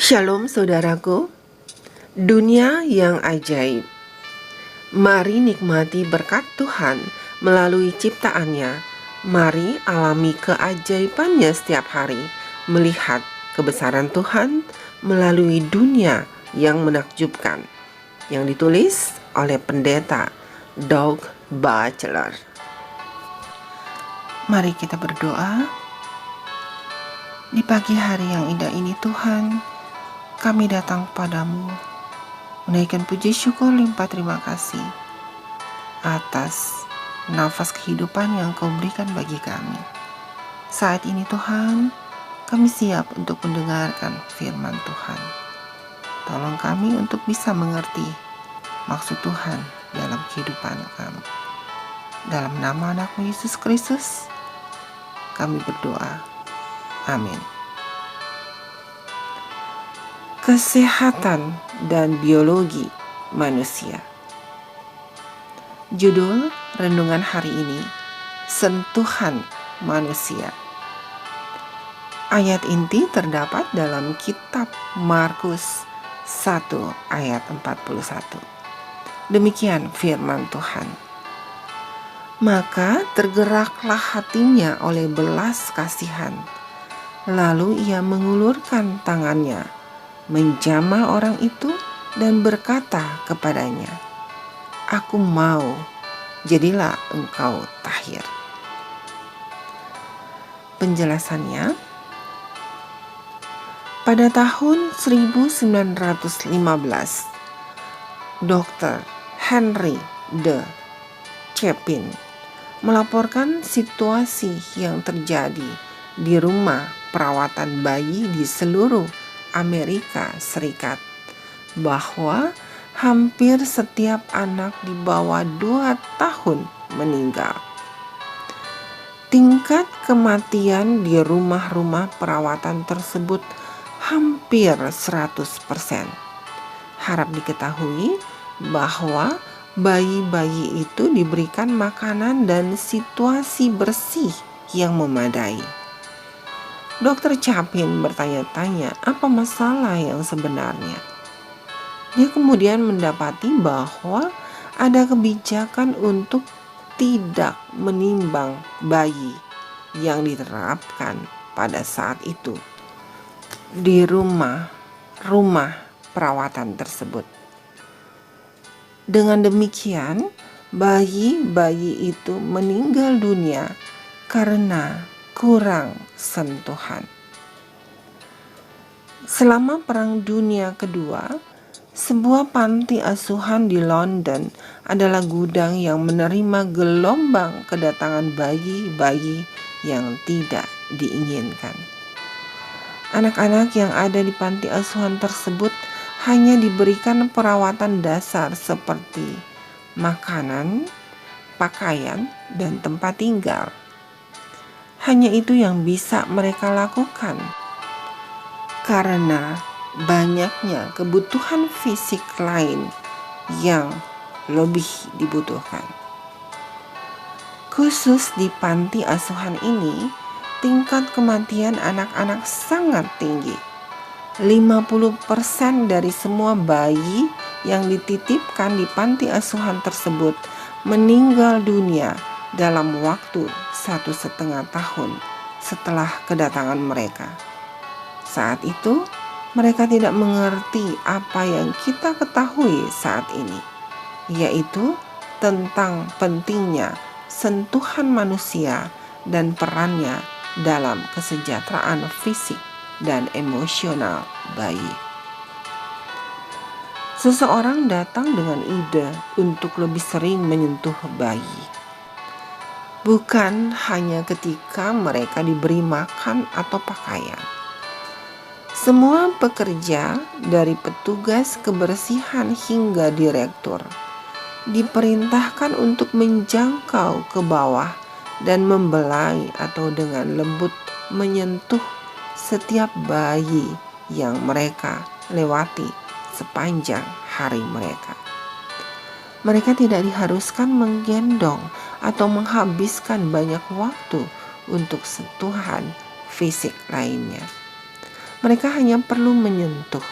Shalom saudaraku, dunia yang ajaib. Mari nikmati berkat Tuhan melalui ciptaannya. Mari alami keajaibannya setiap hari, melihat kebesaran Tuhan melalui dunia yang menakjubkan. Yang ditulis oleh pendeta Doug Batchelor. Mari kita berdoa. Di pagi hari yang indah ini Tuhan, kami datang padamu, menaikkan puji syukur limpah terima kasih atas nafas kehidupan yang Kau berikan bagi kami. Saat ini Tuhan, kami siap untuk mendengarkan firman Tuhan. Tolong kami untuk bisa mengerti maksud Tuhan dalam kehidupan kami. Dalam nama Anak-Mu Yesus Kristus, kami berdoa. Amin. Kesehatan dan biologi manusia. Judul renungan hari ini, sentuhan manusia. Ayat inti terdapat dalam kitab Markus 1 ayat 41. Demikian firman Tuhan. Maka tergeraklah hatinya oleh belas kasihan. Lalu ia mengulurkan tangannya, menjamah orang itu dan berkata kepadanya, "Aku mau, jadilah engkau tahir." Penjelasannya, pada tahun 1915, Dr. Henry D. Chapin melaporkan situasi yang terjadi di rumah perawatan bayi di seluruh Amerika Serikat, bahwa hampir setiap anak di bawah 2 tahun meninggal. Tingkat kematian di rumah-rumah perawatan tersebut hampir 100%. Harap diketahui bahwa bayi-bayi itu diberikan makanan dan situasi bersih yang memadai. Dr. Chapin bertanya-tanya apa masalah yang sebenarnya. Dia kemudian mendapati bahwa ada kebijakan untuk tidak menimbang bayi yang diterapkan pada saat itu di rumah perawatan tersebut. Dengan demikian, bayi-bayi itu meninggal dunia karena kurang sentuhan. Selama Perang Dunia Kedua, sebuah panti asuhan di London adalah gudang yang menerima gelombang kedatangan bayi-bayi yang tidak diinginkan. Anak-anak yang ada di panti asuhan tersebut hanya diberikan perawatan dasar seperti makanan, pakaian, dan tempat tinggal. Hanya itu yang bisa mereka lakukan karena banyaknya kebutuhan fisik lain yang lebih dibutuhkan. Khusus di panti asuhan ini, tingkat kematian anak-anak sangat tinggi. 50% dari semua bayi yang dititipkan di panti asuhan tersebut meninggal dunia dalam waktu 1,5 tahun setelah kedatangan mereka. Saat itu, mereka tidak mengerti apa yang kita ketahui saat ini, yaitu tentang pentingnya sentuhan manusia dan perannya dalam kesejahteraan fisik dan emosional bayi. Seseorang datang dengan ide untuk lebih sering menyentuh bayi. Bukan hanya ketika mereka diberi makan atau pakaian. Semua pekerja, dari petugas kebersihan hingga direktur, diperintahkan untuk menjangkau ke bawah dan membelai atau dengan lembut menyentuh setiap bayi yang mereka lewati sepanjang hari mereka. Mereka tidak diharuskan menggendong atau menghabiskan banyak waktu untuk sentuhan fisik lainnya. Mereka hanya perlu menyentuh.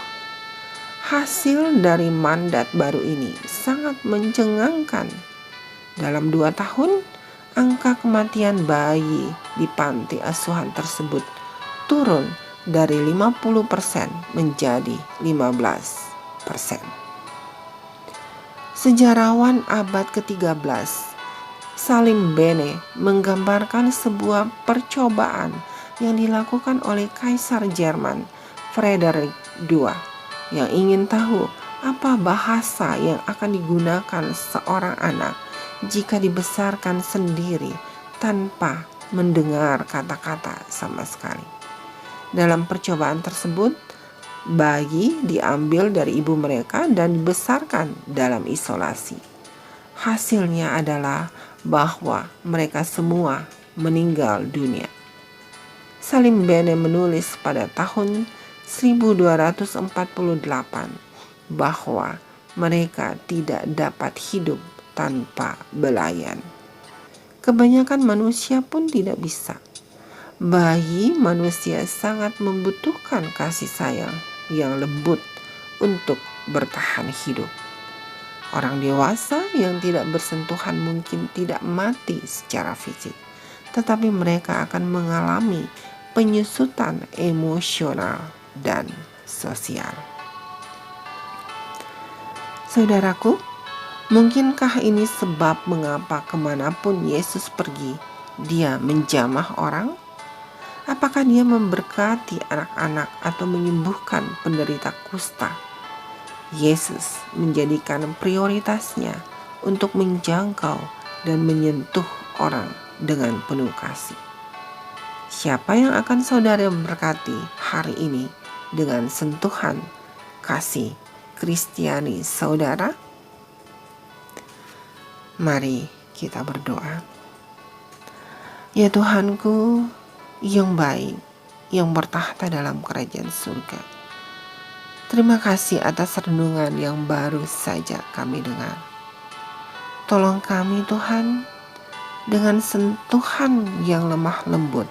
Hasil dari mandat baru ini sangat mencengangkan. Dalam 2 tahun, angka kematian bayi di panti asuhan tersebut turun dari 50% menjadi 15%. Sejarawan abad ke-13, Salim Bene menggambarkan sebuah percobaan yang dilakukan oleh Kaisar Jerman Frederick II yang ingin tahu apa bahasa yang akan digunakan seorang anak jika dibesarkan sendiri tanpa mendengar kata-kata sama sekali. Dalam percobaan tersebut, bayi diambil dari ibu mereka dan dibesarkan dalam isolasi. Hasilnya adalah bahwa mereka semua meninggal dunia. Salim Bene menulis pada tahun 1248 bahwa mereka tidak dapat hidup tanpa belayan. Kebanyakan manusia pun tidak bisa. Bayi manusia sangat membutuhkan kasih sayang yang lembut untuk bertahan hidup. Orang dewasa yang tidak bersentuhan mungkin tidak mati secara fisik, tetapi mereka akan mengalami penyusutan emosional dan sosial. Saudaraku, mungkinkah ini sebab mengapa kemanapun Yesus pergi, dia menjamah orang? Apakah dia memberkati anak-anak atau menyembuhkan penderita kusta? Yesus menjadikan prioritasnya untuk menjangkau dan menyentuh orang dengan penuh kasih. Siapa yang akan saudara berkati hari ini dengan sentuhan kasih Kristiani saudara? Mari kita berdoa. Ya Tuhanku yang baik, yang bertahta dalam kerajaan surga, terima kasih atas renungan yang baru saja kami dengar. Tolong kami Tuhan, dengan sentuhan yang lemah lembut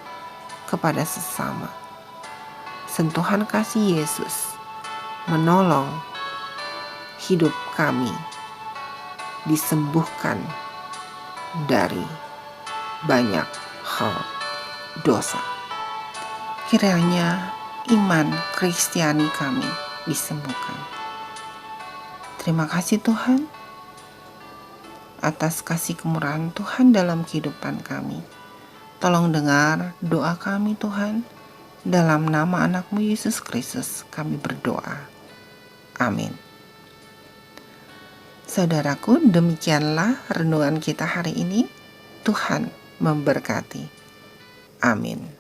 kepada sesama. Sentuhan kasih Yesus menolong hidup kami disembuhkan dari banyak hal dosa. Kiranya iman Kristiani kami disembuhkan. Terima kasih Tuhan atas kasih kemurahan Tuhan dalam kehidupan kami. Tolong dengar doa kami Tuhan. Dalam nama anak-Mu Yesus Kristus kami berdoa. Amin. Saudaraku, demikianlah renungan kita hari ini. Tuhan memberkati. Amin.